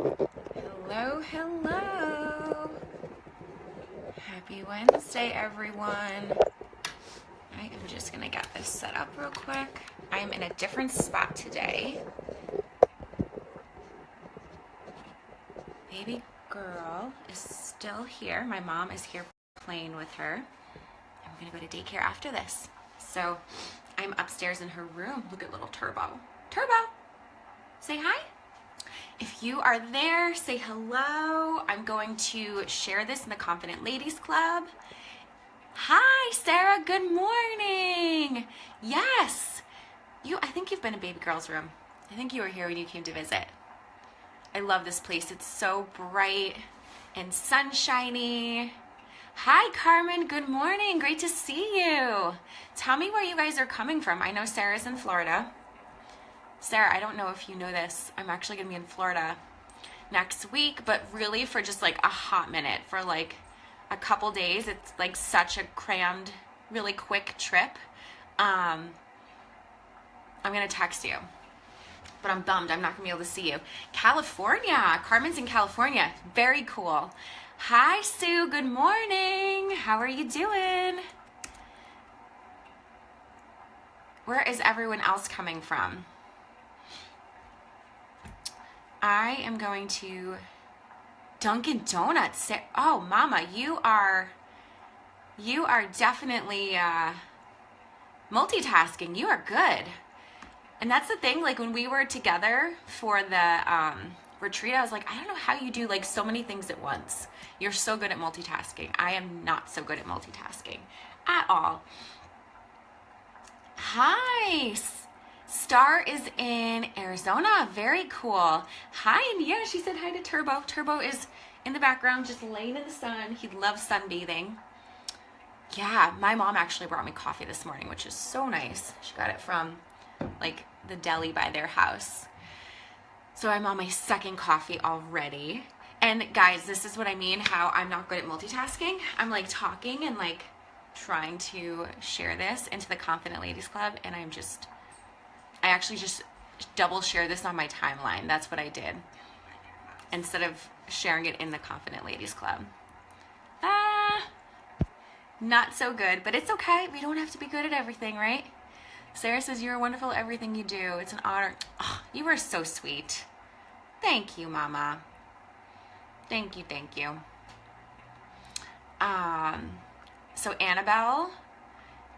Hello, hello. Happy Wednesday, everyone. I am just gonna get this set up real quick. I am in a different spot today. Baby girl is still here. My mom is here playing with her. I'm gonna go to daycare after this. So I'm upstairs in her room. Look at little Turbo. Turbo, say hi. If you are there, say hello. I'm going to share this in the Confident Ladies Club. Hi, Sarah. Good morning. Yes. I think you've been in baby girl's room. I think you were here when you came to visit. I love this place. It's so bright and sunshiny. Hi, Carmen. Good morning. Great to see you. Tell me where you guys are coming from. I know Sarah's in Florida. Sarah, I don't know if you know this. I'm actually going to be in Florida next week, but really for just like a hot minute, for like a couple days. It's like such a crammed, really quick trip. I'm going to text you, but I'm bummed I'm not going to be able to see you. California. Carmen's in California. Very cool. Hi, Sue. Good morning. How are you doing? Where is everyone else coming from? I am going to Dunkin' Donuts. Oh, Mama, you are definitely multitasking. You are good. And that's the thing, like when we were together for the retreat, I was like, I don't know how you do like so many things at once. You're so good at multitasking. I am not so good at multitasking at all. Hi, Star is in Arizona. Very cool. Hi, and yeah, she said hi to Turbo. Turbo is in the background just laying in the sun. He loves sunbathing. Yeah, my mom actually brought me coffee this morning, which is so nice. She got it from like the deli by their house. So I'm on my second coffee already. And guys, this is what I mean, how I'm not good at multitasking. I'm like talking and like trying to share this into the Confident Ladies Club, and I actually just double share this on my timeline. That's what I did, instead of sharing it in the Confident Ladies Club. Not so good, but it's okay. We don't have to be good at everything, right? Sarah says, you're wonderful at everything you do. It's an honor. Oh, you are so sweet. Thank you, Mama. Thank you, thank you. So Annabelle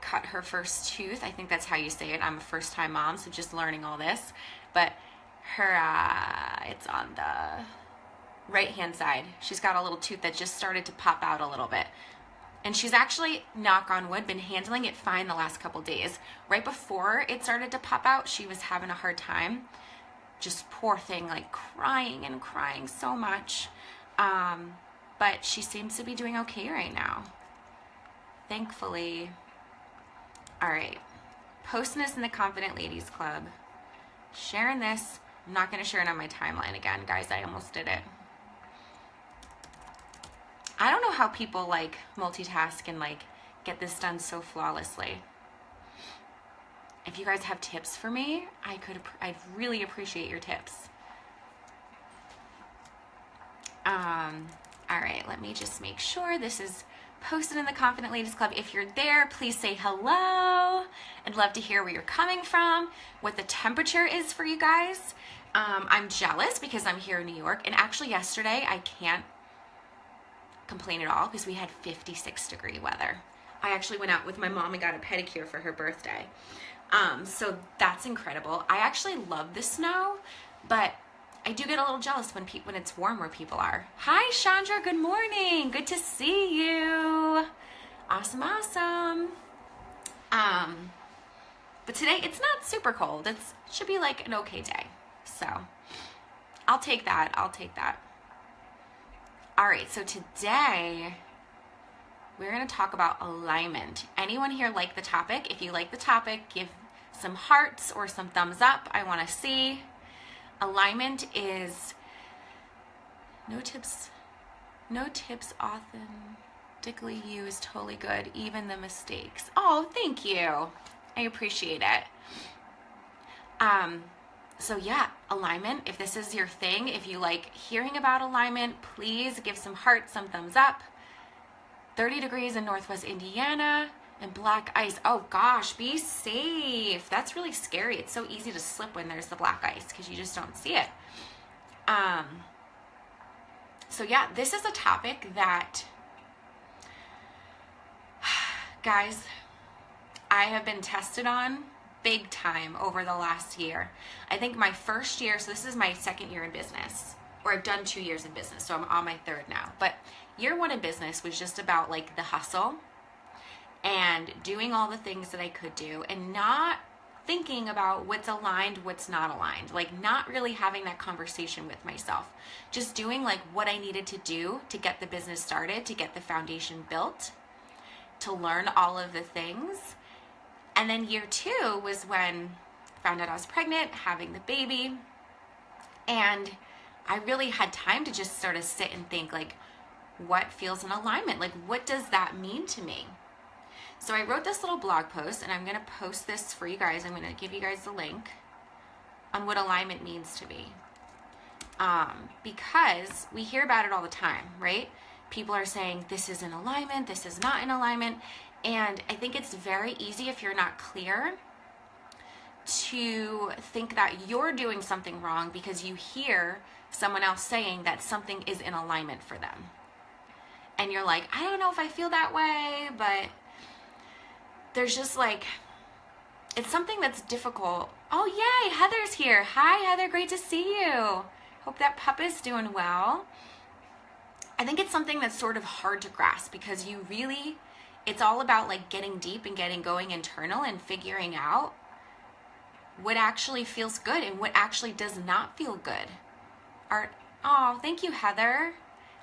cut her first tooth. I think that's how you say it. I'm a first-time mom, so just learning all this. But her, it's on the right-hand side. She's got a little tooth that just started to pop out a little bit. And she's actually, knock on wood, been handling it fine the last couple days. Right before it started to pop out, she was having a hard time. Just poor thing, like crying and crying so much. But she seems to be doing okay right now, thankfully. All right, posting this in the Confident Ladies Club. Sharing this. I'm not going to share it on my timeline again, guys. I almost did it. I don't know how people like multitask and like get this done so flawlessly. If you guys have tips for me, I'd really appreciate your tips. All right, let me just make sure this is posted in the Confident Ladies Club. If you're there, please say hello. I'd love to hear where you're coming from, what the temperature is for you guys. I'm jealous because I'm here in New York, and actually yesterday I can't complain at all because we had 56-degree weather. I actually went out with my mom and got a pedicure for her birthday. So that's incredible. I actually love the snow, but I do get a little jealous when it's warm where people are. Hi, Chandra. Good morning. Good to see you. Awesome, awesome. But today it's not super cold. It should be like an okay day. So I'll take that. I'll take that. All right. So today we're going to talk about alignment. Anyone here like the topic? If you like the topic, give some hearts or some thumbs up. I want to see. Alignment is no tips authentically used, totally good, even the mistakes. Oh, thank you. I appreciate it. So yeah, alignment, if this is your thing, if you like hearing about alignment, please give some hearts, some thumbs up. 30 degrees in Northwest Indiana and black ice. Oh gosh, be safe. That's really scary. It's so easy to slip when there's the black ice because you just don't see it. So yeah, this is a topic that, guys, I have been tested on big time over the last year. I think my first year, so this is my second year in business, or I've done 2 years in business, so I'm on my third now. But year one in business was just about like the hustle and doing all the things that I could do and not thinking about what's aligned, what's not aligned, like not really having that conversation with myself, just doing like what I needed to do to get the business started, to get the foundation built, to learn all of the things. And then year two was when I found out I was pregnant, having the baby, and I really had time to just sort of sit and think like, what feels in alignment? Like, what does that mean to me? So I wrote this little blog post, and I'm going to post this for you guys. I'm going to give you guys the link on what alignment means to me. Because we hear about it all the time, right? People are saying this is in alignment, this is not in alignment. And I think it's very easy, if you're not clear, to think that you're doing something wrong because you hear someone else saying that something is in alignment for them. And you're like, I don't know if I feel that way, but there's just like, it's something that's difficult. Oh, yay, Heather's here. Hi, Heather, great to see you. Hope that pup is doing well. I think it's something that's sort of hard to grasp because you really, it's all about like getting deep and getting going internal and figuring out what actually feels good and what actually does not feel good. Oh, thank you, Heather.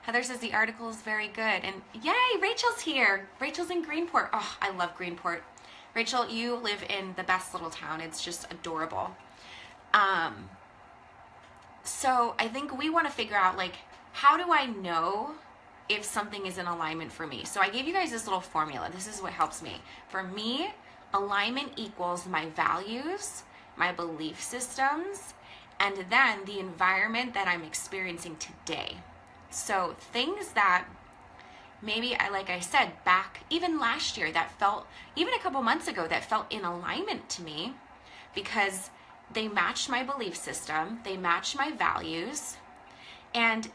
Heather says the article is very good. And yay, Rachel's here. Rachel's in Greenport. Oh, I love Greenport. Rachel, you live in the best little town. It's just adorable. So I think we want to figure out, like, how do I know if something is in alignment for me? So I gave you guys this little formula. This is what helps me. For me, alignment equals my values, my belief systems, and then the environment that I'm experiencing today. So things that maybe, like I said, back even last year that felt, even a couple months ago, that felt in alignment to me because they matched my belief system, they matched my values, and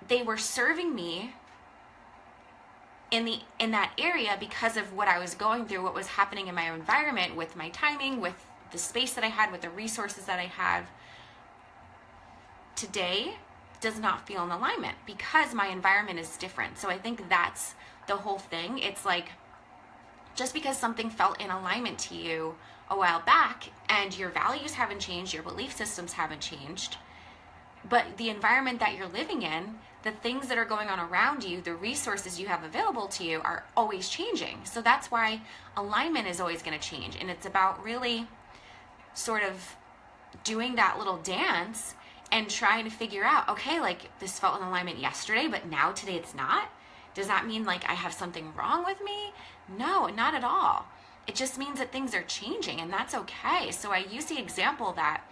they were serving me in that area because of what I was going through, what was happening in my environment, with my timing, with the space that I had, with the resources that I have. Today does not feel in alignment because my environment is different. So I think that's the whole thing. It's like, just because something felt in alignment to you a while back and your values haven't changed, your belief systems haven't changed, but the environment that you're living in, the things that are going on around you, the resources you have available to you are always changing. So that's why alignment is always going to change. And it's about really sort of doing that little dance and trying to figure out, okay, like this felt in alignment yesterday, but now today it's not. Does that mean like I have something wrong with me? No, not at all. It just means that things are changing, and that's okay. So I use the example that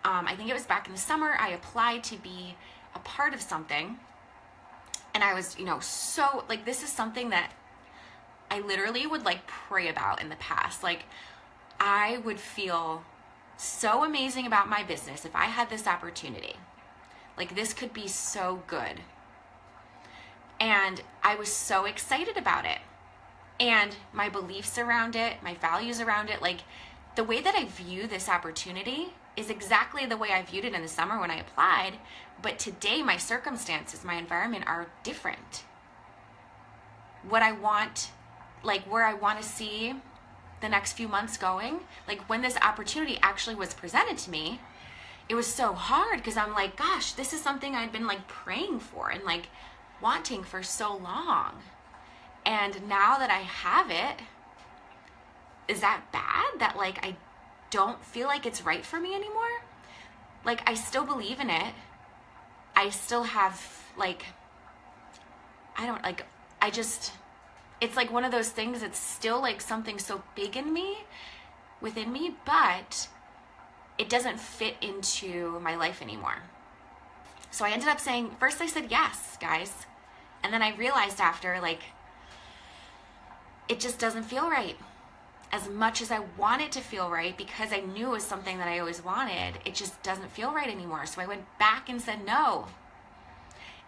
I think it was back in the summer, I applied to be a part of something, and I was, so like, this is something that I literally would like pray about in the past. Like, I would feel so amazing about my business if I had this opportunity. Like, this could be so good. And I was so excited about it. And my beliefs around it, my values around it, like the way that I view this opportunity is exactly the way I viewed it in the summer when I applied. But today, my circumstances, my environment are different. What I want, like where I want to see the next few months going, like when this opportunity actually was presented to me, it was so hard because I'm like, gosh, this is something I'd been like praying for and like wanting for so long. And now that I have it, is that bad that like I don't feel like it's right for me anymore? Like, I still believe in it. I still have like, it's like one of those things that's still like something so big in me, within me, but it doesn't fit into my life anymore. So I ended up saying, first I said yes, guys. And then I realized after, like, it just doesn't feel right. As much as I want it to feel right, because I knew it was something that I always wanted, it just doesn't feel right anymore. So I went back and said no.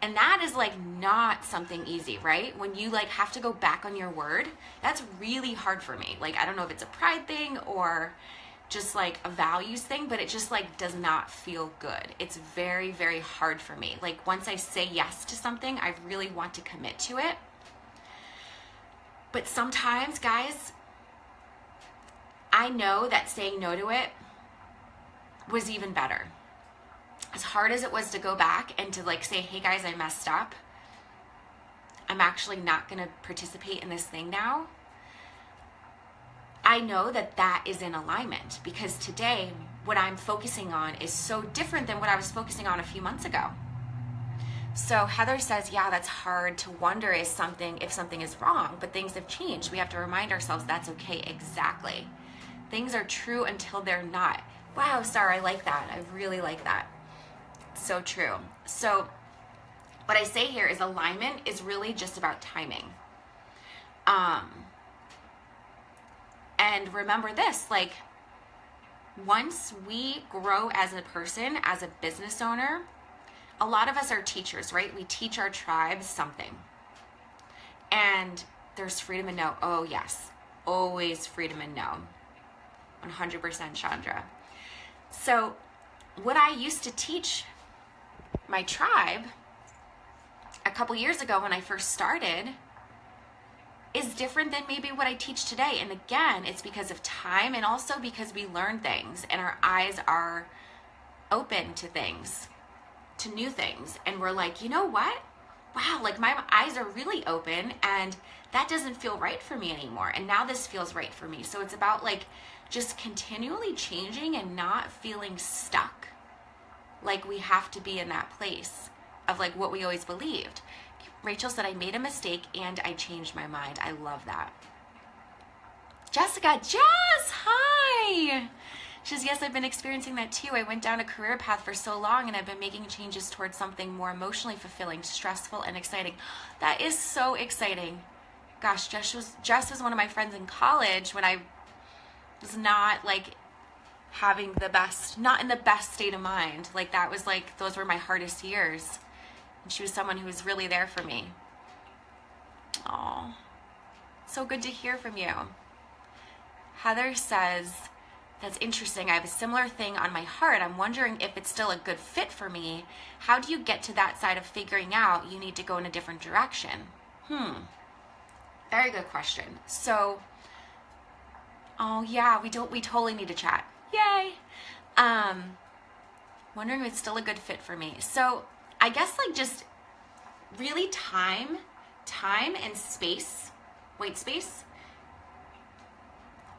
And that is like not something easy, right? When you like have to go back on your word, that's really hard for me. Like, I don't know if it's a pride thing or just like a values thing, but it just like does not feel good. It's very, very hard for me. Like, once I say yes to something, I really want to commit to it. But sometimes, guys, I know that saying no to it was even better. As hard as it was to go back and to like say, hey guys, I messed up, I'm actually not going to participate in this thing now. I know that that is in alignment, because today what I'm focusing on is so different than what I was focusing on a few months ago. So Heather says, yeah, that's hard to wonder if something is wrong, but things have changed. We have to remind ourselves that's okay. Exactly. Things are true until they're not. Wow, Sarah, I like that. I really like that. So true. So what I say here is alignment is really just about timing. And remember this, like, once we grow as a person, as a business owner, a lot of us are teachers, right? We teach our tribes something. And there's freedom in no. Oh, yes. Always freedom in no. 100% Chandra. So what I used to teach my tribe a couple years ago when I first started is different than maybe what I teach today. And again, it's because of time, and also because we learn things and our eyes are open to things, to new things. And we're like, you know what? Wow, like my eyes are really open and that doesn't feel right for me anymore. And now this feels right for me. So it's about like just continually changing and not feeling stuck. Like we have to be in that place of like what we always believed. Rachel said, I made a mistake and I changed my mind. I love that. Jessica, Jess, hi. She says, yes, I've been experiencing that too. I went down a career path for so long and I've been making changes towards something more emotionally fulfilling, stressful, and exciting. That is so exciting. Gosh, Jess was one of my friends in college when I was not like having the best, not in the best state of mind. Like that was like, those were my hardest years. And she was someone who was really there for me. Oh, so good to hear from you. Heather says, that's interesting. I have a similar thing on my heart. I'm wondering if it's still a good fit for me. How do you get to that side of figuring out you need to go in a different direction? Very good question. So, oh yeah, we totally need to chat. Yay. Wondering if it's still a good fit for me. So I guess like just really time and space, white space,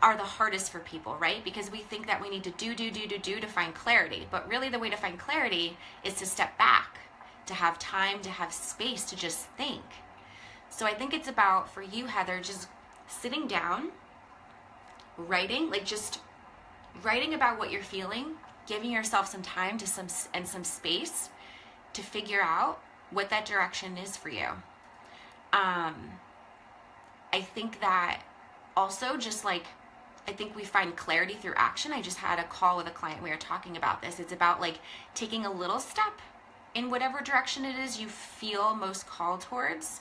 are the hardest for people, right? Because we think that we need to do to find clarity. But really the way to find clarity is to step back, to have time, to have space, to just think. So I think it's about, for you, Heather, just sitting down, writing, like just writing about what you're feeling, giving yourself some time to some space to figure out what that direction is for you. I think that also just like, I think we find clarity through action. I just had a call with a client. We were talking about this. It's about like taking a little step in whatever direction it is you feel most called towards,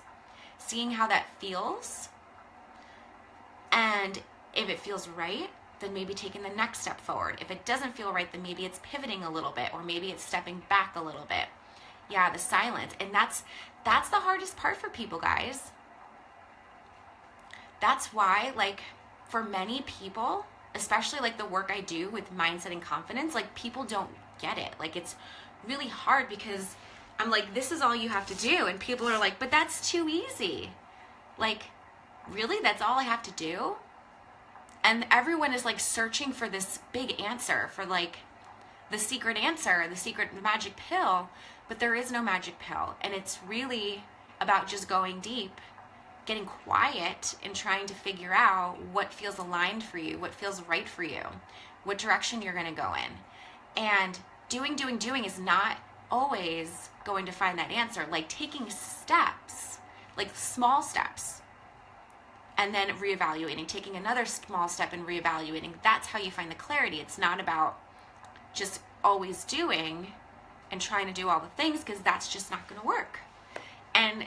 seeing how that feels. And if it feels right, then maybe taking the next step forward. If it doesn't feel right, then maybe it's pivoting a little bit, or maybe it's stepping back a little bit. Yeah, the silence. And that's the hardest part for people, guys. That's why, like, for many people, especially like the work I do with mindset and confidence, like people don't get it. Like it's really hard because I'm like, this is all you have to do. And people are like, but that's too easy. Like, really? That's all I have to do? And everyone is like searching for this big answer, for like the secret answer, the magic pill, but there is no magic pill. And it's really about just going deep, getting quiet, and trying to figure out what feels aligned for you, what feels right for you, what direction you're going to go in. And doing is not always going to find that answer. Like taking steps, like small steps, and then reevaluating, taking another small step and reevaluating. That's how you find the clarity. It's not about just always doing and trying to do all the things, because that's just not going to work. And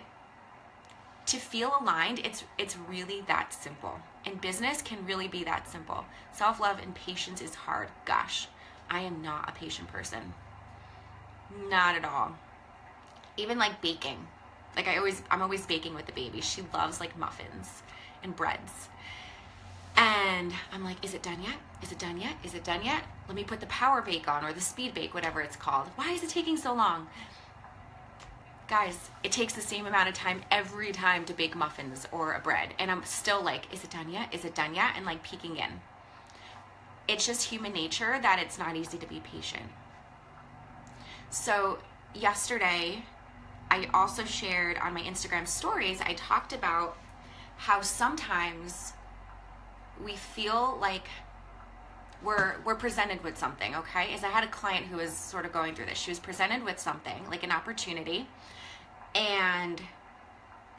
to feel aligned, it's really that simple. And business can really be that simple. Self-love and patience is hard. Gosh, I am not a patient person. Not at all. Even like baking. Like I'm always baking with the baby. She loves like muffins and breads. And I'm like, is it done yet? Is it done yet? Is it done yet? Let me put the power bake on, or the speed bake, whatever it's called. Why is it taking so long? Guys, it takes the same amount of time every time to bake muffins or a bread. And I'm still like, is it done yet? Is it done yet? And like peeking in. It's just human nature that it's not easy to be patient. So yesterday, I also shared on my Instagram stories, I talked about how sometimes we feel like we're presented with something, okay? As I had a client who was sort of going through this. She was presented with something, like an opportunity, and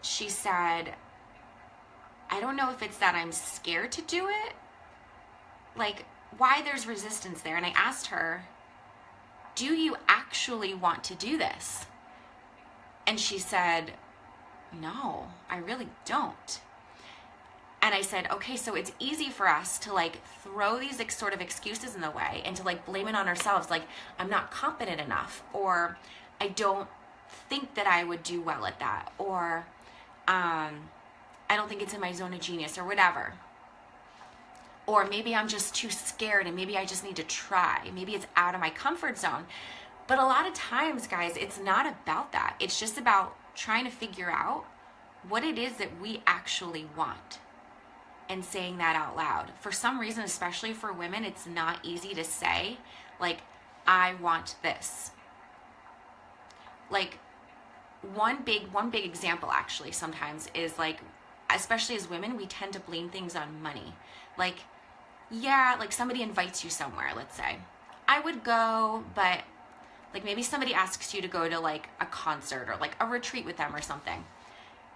she said, I don't know if it's that I'm scared to do it, like why there's resistance there. And I asked her, do you actually want to do this? And she said, no, I really don't. And I said, okay, so it's easy for us to like throw these sort of excuses in the way and to like blame it on ourselves. Like, I'm not competent enough, or I don't think that I would do well at that, or I don't think it's in my zone of genius, or whatever. Or maybe I'm just too scared and maybe I just need to try. Maybe it's out of my comfort zone. But a lot of times, guys, it's not about that. It's just about trying to figure out what it is that we actually want and saying that out loud. For some reason, especially for women, it's not easy to say, like, I want this. Like, one big example actually sometimes is like, especially as women, we tend to blame things on money. Like, yeah, like somebody invites you somewhere, let's say. I would go, but like maybe somebody asks you to go to like a concert or like a retreat with them or something.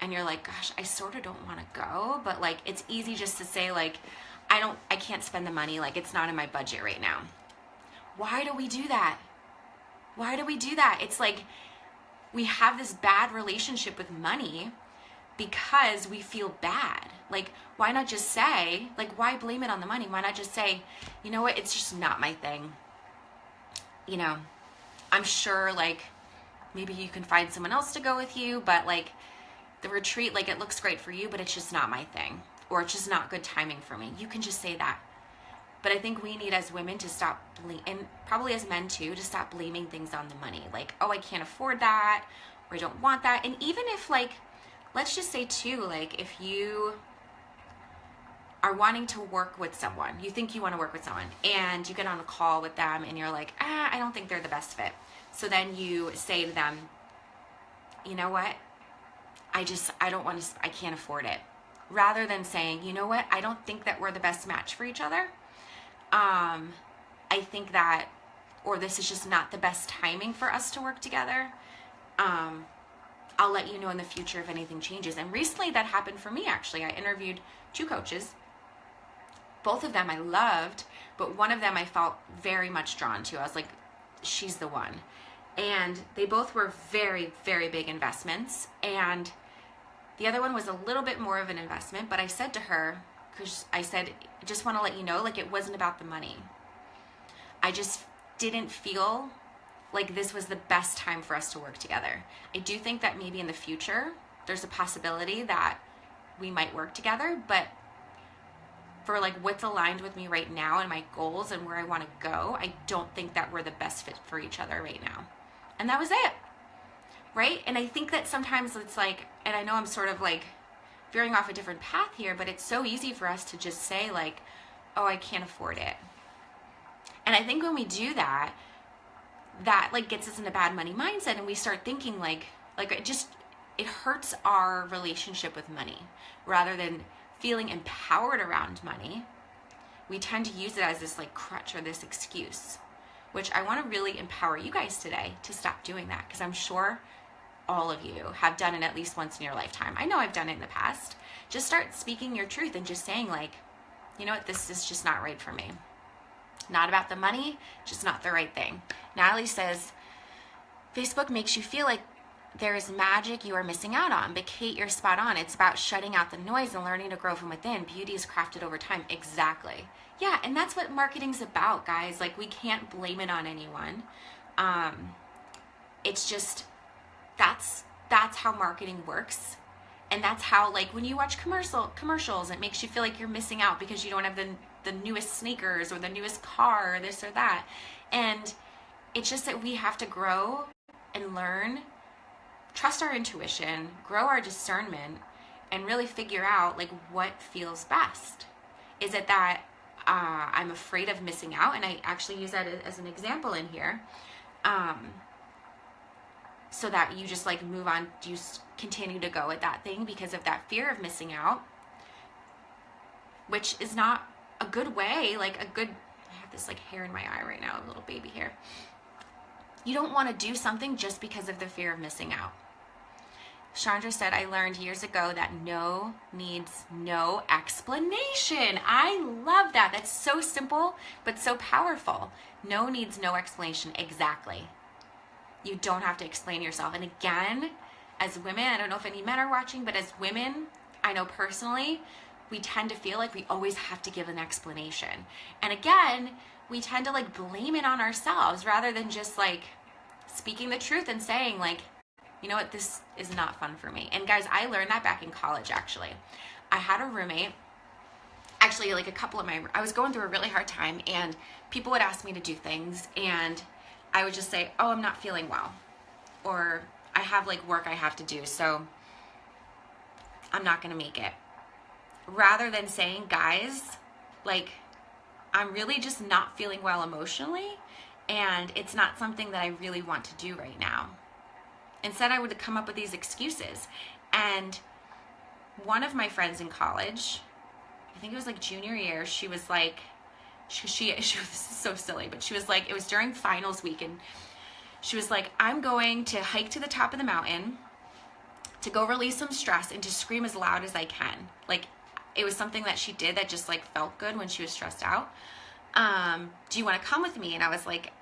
And you're like, gosh, I sort of don't want to go, but like it's easy just to say like, I can't spend the money, like it's not in my budget right now. Why do we do that? Why do we do that? It's like we have this bad relationship with money because we feel bad. Like, why not just say, like, why blame it on the money? Why not just say, you know what, it's just not my thing. You know, I'm sure like maybe you can find someone else to go with you, but like the retreat, like it looks great for you, but it's just not my thing, or it's just not good timing for me. You can just say that. But I think we need as women to stop, and probably as men too, to stop blaming things on the money. Like, oh, I can't afford that, or I don't want that. And even if like, let's just say too, like if you are wanting to work with someone, you think you want to work with someone, and you get on a call with them and you're like, I don't think they're the best fit. So then you say to them, you know what? I can't afford it. Rather than saying, you know what? I don't think that we're the best match for each other. I think that, or this is just not the best timing for us to work together. I'll let you know in the future if anything changes. And recently that happened for me, actually. I interviewed 2 coaches. Both of them I loved, but one of them I felt very much drawn to. I was like, she's the one. And they both were very, very big investments. And the other one was a little bit more of an investment, but I said to her, because I said, just want to let you know, like it wasn't about the money. I just didn't feel like this was the best time for us to work together. I do think that maybe in the future, there's a possibility that we might work together, but for like what's aligned with me right now and my goals and where I want to go, I don't think that we're the best fit for each other right now. And that was it, right? And I think that sometimes it's like, and I know I'm sort of like veering off a different path here, but it's so easy for us to just say like, oh, I can't afford it. And I think when we do that, that like gets us in a bad money mindset, and we start thinking like it hurts our relationship with money. Rather than feeling empowered around money, we tend to use it as this like crutch or this excuse, which I want to really empower you guys today to stop doing that, because I'm sure all of you have done it at least once in your lifetime. I know I've done it in the past. Just start speaking your truth and just saying, like, you know what, this is just not right for me. Not about the money, just not the right thing. Natalie says, Facebook makes you feel like there is magic you are missing out on. But Kate, you're spot on. It's about shutting out the noise and learning to grow from within. Beauty is crafted over time. Exactly. Yeah, and that's what marketing's about, guys. Like, we can't blame it on anyone. It's just, that's how marketing works. And that's how, like, when you watch commercials, it makes you feel like you're missing out because you don't have the newest sneakers or the newest car or this or that. And it's just that we have to grow and learn, trust our intuition, grow our discernment, and really figure out, like, what feels best. Is it that I'm afraid of missing out? And I actually use that as an example in here. So that you just, like, move on, you continue to go at that thing because of that fear of missing out, which is not a good way, like I have this, like, hair in my eye right now, a little baby hair. You don't want to do something just because of the fear of missing out. Chandra said, I learned years ago that no needs no explanation. I love that. That's so simple, but so powerful. No needs no explanation. Exactly. You don't have to explain yourself. And again, as women, I don't know if any men are watching, but as women, I know personally, we tend to feel like we always have to give an explanation. And again, we tend to, like, blame it on ourselves rather than just, like, speaking the truth and saying, like, you know what, this is not fun for me. And guys, I learned that back in college, actually. I had a roommate, actually, like, I was going through a really hard time, and people would ask me to do things, and I would just say, oh, I'm not feeling well, or I have, like, work I have to do, so I'm not going to make it. Rather than saying, guys, like, I'm really just not feeling well emotionally, and it's not something that I really want to do right now. Instead, I would come up with these excuses. And one of my friends in college, I think it was, like, junior year, she was like, she was so silly, but she was like, it was during finals week, and she was like, I'm going to hike to the top of the mountain to go release some stress and to scream as loud as I can. Like, it was something that she did that just, like, felt good when she was stressed out. Do you want to come with me? And I was like,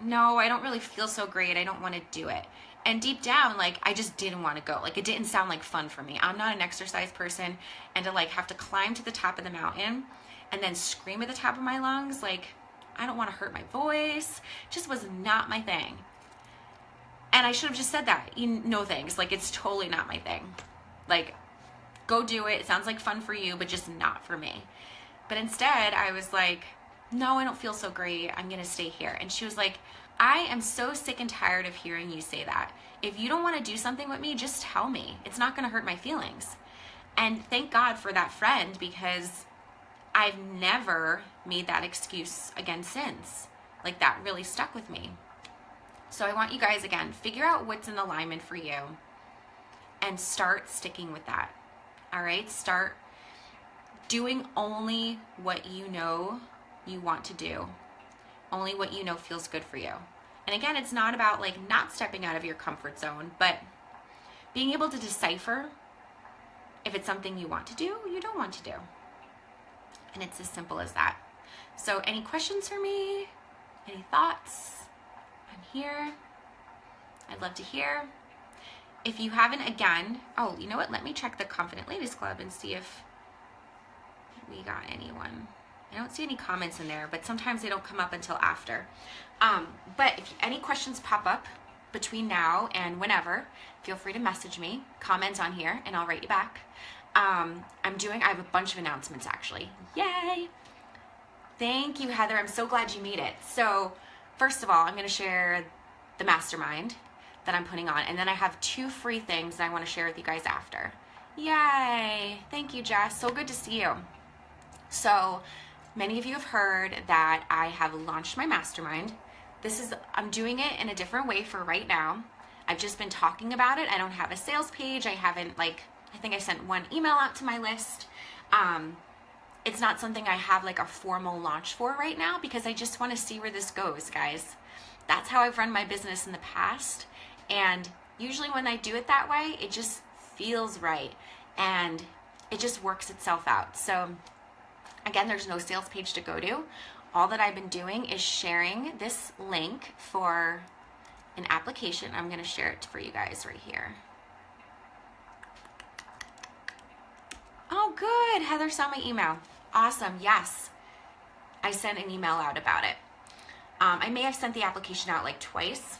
no, I don't really feel so great. I don't want to do it. And deep down, like, I just didn't want to go. Like, it didn't sound like fun for me. I'm not an exercise person, and to, like, have to climb to the top of the mountain and then scream at the top of my lungs, like, I don't want to hurt my voice. Just was not my thing. And I should have just said that. No thanks. Like, it's totally not my thing. Like, go do it. It sounds like fun for you, but just not for me. But instead, I was like, no, I don't feel so great. I'm going to stay here. And she was like, I am so sick and tired of hearing you say that. If you don't want to do something with me, just tell me. It's not going to hurt my feelings. And thank God for that friend, because I've never made that excuse again since. Like, that really stuck with me. So I want you guys, again, figure out what's in alignment for you and start sticking with that. All right? Start doing only what you know you want to do. Only what you know feels good for you. And again, it's not about, like, not stepping out of your comfort zone, but being able to decipher if it's something you want to do or you don't want to do. And it's as simple as that. So any questions for me? Any thoughts? I'm here. I'd love to hear. If you haven't, again, oh, you know what? Let me check the Confident Ladies Club and see if we got anyone. I don't see any comments in there, but sometimes they don't come up until after. But if any questions pop up between now and whenever, feel free to message me, comment on here, and I'll write you back. I have a bunch of announcements, actually. Yay! Thank you, Heather. I'm so glad you made it. So first of all, I'm going to share the mastermind that I'm putting on, and then I have 2 free things that I want to share with you guys after. Yay! Thank you, Jess. So good to see you. So many of you have heard that I have launched my mastermind. I'm doing it in a different way for right now. I've just been talking about it. I don't have a sales page. I haven't, I think I sent 1 email out to my list. it's not something I have like a formal launch for right now because I just want to see where this goes, guys. That's how I've run my business in the past. And usually when I do it that way, it just feels right and it just works itself out. So again, there's no sales page to go to. All that I've been doing is sharing this link for an application. I'm going to share it for you guys right here. Oh, good. Heather saw my email. Awesome. Yes. I sent an email out about it. I may have sent the application out like twice,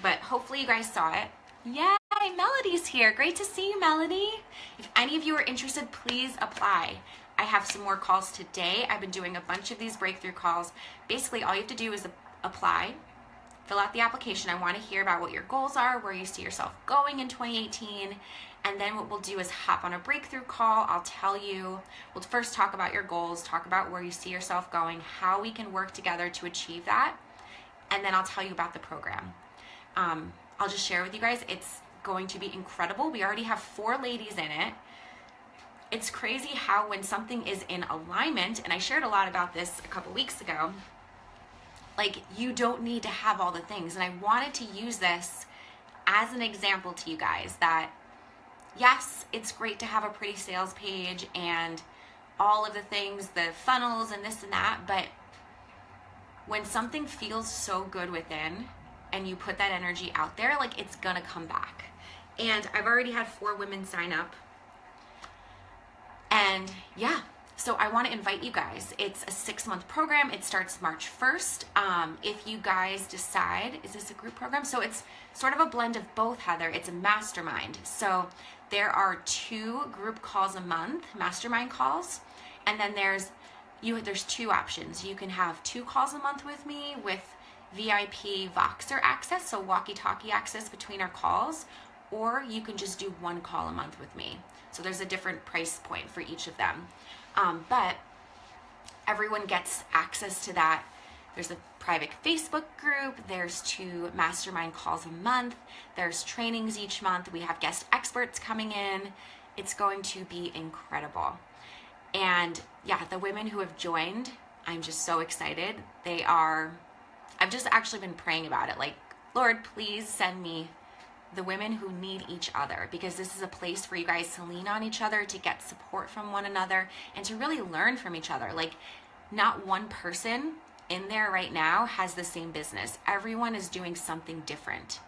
but hopefully you guys saw it. Yay, Melody's here. Great to see you, Melody. If any of you are interested, please apply. I have some more calls today. I've been doing a bunch of these breakthrough calls. Basically, all you have to do is apply, fill out the application. I want to hear about what your goals are, where you see yourself going in 2018. And then what we'll do is hop on a breakthrough call. I'll tell you, we'll first talk about your goals, talk about where you see yourself going, how we can work together to achieve that. And then I'll tell you about the program. I'll just share with you guys, it's going to be incredible. We already have 4 ladies in it. It's crazy how when something is in alignment, and I shared a lot about this a couple weeks ago, like you don't need to have all the things. And I wanted to use this as an example to you guys that yes, it's great to have a pretty sales page and all of the things, the funnels and this and that, but when something feels so good within and you put that energy out there, like it's gonna come back. And I've already had 4 women sign up. And yeah, so I want to invite you guys. It's a 6-month program. It starts March 1st. If you guys decide, is this a group program? So it's sort of a blend of both, Heather. It's a mastermind. So there are 2 group calls a month, mastermind calls. And then there's 2 options. You can have 2 calls a month with me with VIP Voxer access, so walkie-talkie access between our calls, or you can just do 1 call a month with me. So there's a different price point for each of them. But everyone gets access to that. There's a private Facebook group. There's 2 mastermind calls a month. There's trainings each month. We have guest experts coming in. It's going to be incredible. And yeah, the women who have joined, I'm just so excited. I've just actually been praying about it. Like, Lord, please send me the women who need each other, because this is a place for you guys to lean on each other, to get support from one another, and to really learn from each other. Like, not one person in there right now has the same business. Everyone is doing something different.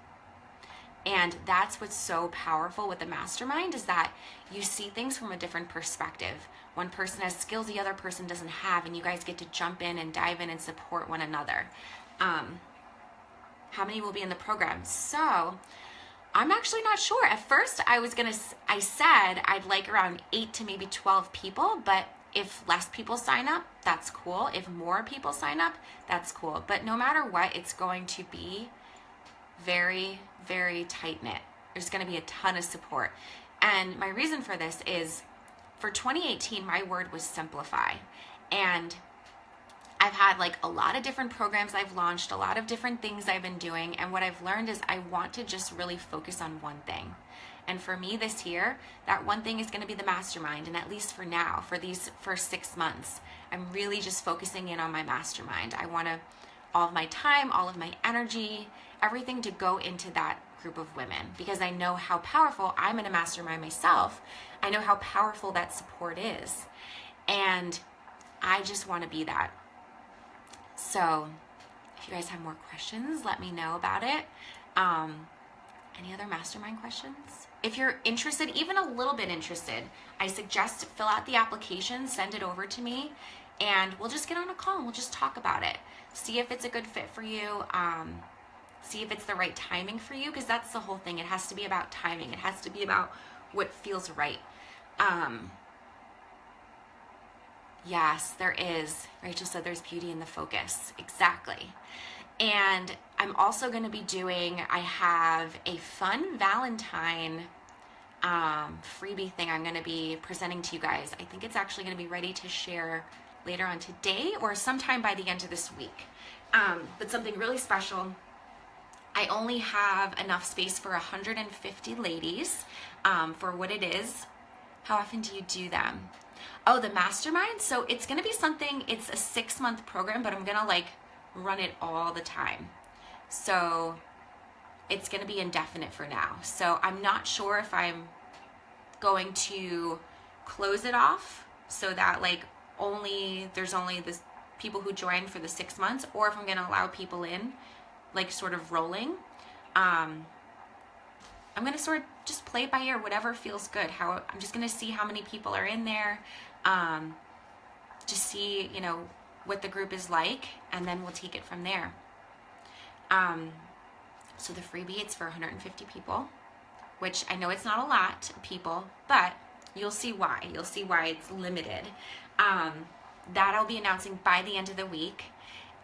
And that's what's so powerful with the mastermind, is that you see things from a different perspective. One person has skills the other person doesn't have, and you guys get to jump in and dive in and support one another. How many will be in the program? So I'm actually not sure. At first I said I'd like around 8 to maybe 12 people, but if less people sign up, that's cool. If more people sign up, that's cool. But no matter what, it's going to be very, very tight-knit. There's going to be a ton of support. And my reason for this is, for 2018, my word was simplify. And I've had like a lot of different programs I've launched, a lot of different things I've been doing. And what I've learned is I want to just really focus on one thing. And for me this year, that one thing is going to be the mastermind. And at least for now, for these first 6 months, I'm really just focusing in on my mastermind. I want all of my time, all of my energy, everything to go into that group of women, because I know how powerful, I'm in a mastermind myself. I know how powerful that support is. And I just want to be that. So if you guys have more questions, let me know about it. Any other mastermind questions? If you're interested, even a little bit interested, I suggest fill out the application, send it over to me, and we'll just get on a call and we'll just talk about it. See if it's a good fit for you. See if it's the right timing for you, because that's the whole thing. It has to be about timing. It has to be about what feels right. Yes, there is. Rachel said there's beauty in the focus. Exactly. And I'm also going to be I have a fun Valentine freebie thing I'm going to be presenting to you guys. I think it's actually going to be ready to share later on today or sometime by the end of this week. But something really special. I only have enough space for 150 ladies for what it is. How often do you do them? Oh, the mastermind. So it's going to be something, it's a 6-month program, but I'm going to like run it all the time. So it's going to be indefinite for now. So I'm not sure if I'm going to close it off so that like there's only this people who join for the 6 months, or if I'm going to allow people in like sort of rolling. I'm going to sort of just play it by ear, whatever feels good. I'm just going to see how many people are in there, just see, you know, what the group is like, and then we'll take it from there. So the freebie, it's for 150 people, which I know it's not a lot of people, but you'll see why. You'll see why it's limited. That I'll be announcing by the end of the week.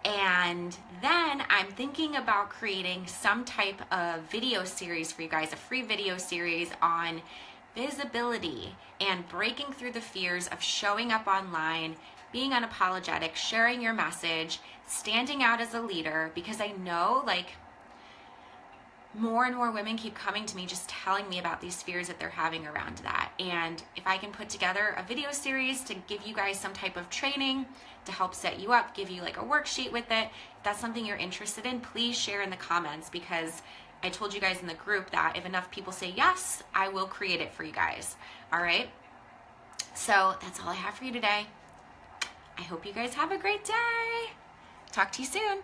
And then I'm thinking about creating some type of video series for you guys, a free video series on visibility and breaking through the fears of showing up online, being unapologetic, sharing your message, standing out as a leader, because I know like more and more women keep coming to me just telling me about these fears that they're having around that. And if I can put together a video series to give you guys some type of training to help set you up, give you like a worksheet with it, if that's something you're interested in, please share in the comments, because I told you guys in the group that if enough people say yes, I will create it for you guys. All right. So that's all I have for you today. I hope you guys have a great day. Talk to you soon.